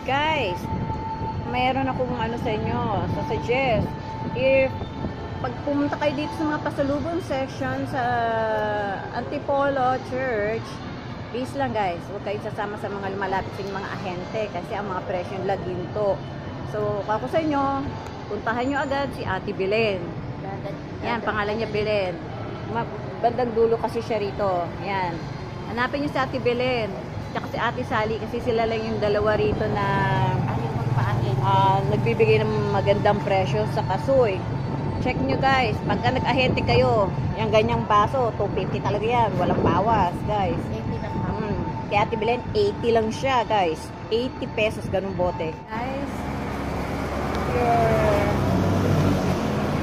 Guys, mayroon akong ano sa inyo, suggest. If pag pumunta kayo dito sa mga pasalubong section sa Antipolo Church, please lang guys, huwag kayo sasama sa mga lumalapit sa mga ahente kasi ang mga presyo nila ginto. So, ako sa inyo, puntahan nyo agad si Ate Belen. Yan, pangalan niya Belen. Bandang dulo kasi siya rito. Yan. Hanapin nyo si Ate Belen. Tsaka si Ate Sally kasi sila lang yung dalawa rito na nagbibigay ng magandang presyo sa kasoy. Check nyo guys. Pagka nag-ahente kayo, yung ganyang baso, 250 talaga yan. Walang bawas guys. 80 lang. Kaya Ate Belen, 80 lang siya guys. 80 pesos ganung bote. Guys,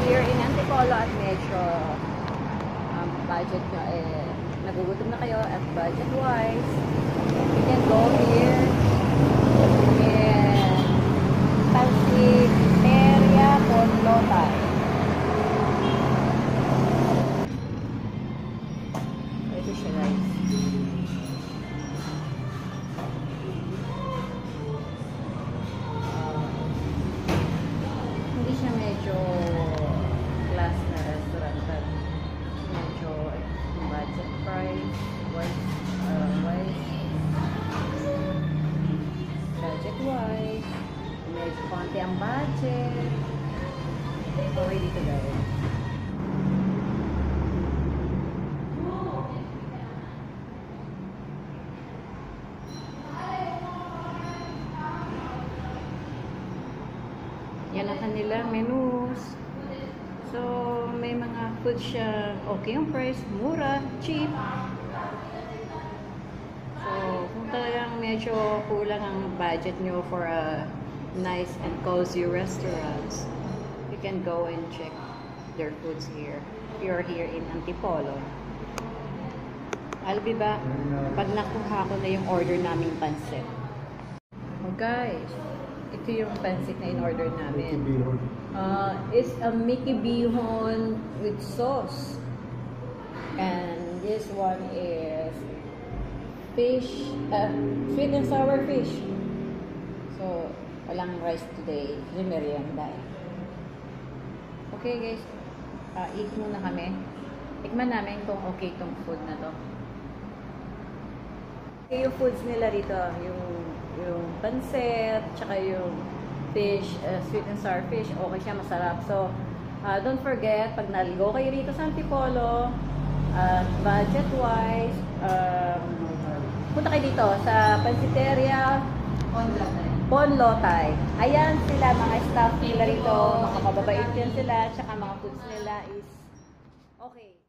here in Antipolo at medyo budget nyo nagugutom na kayo at budget wise, you can go here in Pansiteria Ponlotay. Ito siya guys. Hindi siya medyo class na restaurant, but medyo budget price wise, budget wise, medyo konti ang budget. Okay dito guys. Yan ang kanilang menus. So, may mga food siya. Okay yung price. Mura. Cheap. So, kung talagang medyo kulang ang budget nyo for a nice and cozy restaurants, you can go and check their foods here. If you're here in Antipolo. Albi ba? Pag nakuha ko na yung order naming pansit. Oh guys, ito yung pansit na in-order namin. It's a Mickey Bihon with sauce. And this one is fish, sweet and sour fish. So, walang rice today. Yung merienda. Okay guys, eat muna kami. Tikman namin kung okay itong food na to. Okay, yung foods nila rito, yung pansit, tsaka yung fish, sweet and sour fish, okay siya, masarap. So, don't forget, pag naligo kayo rito sa Antipolo, budget-wise, punta kayo dito sa Pansiteria Ponlotay. Ayan sila, mga staff nila rito, mga mababait yan sila, tsaka mga foods nila is okay.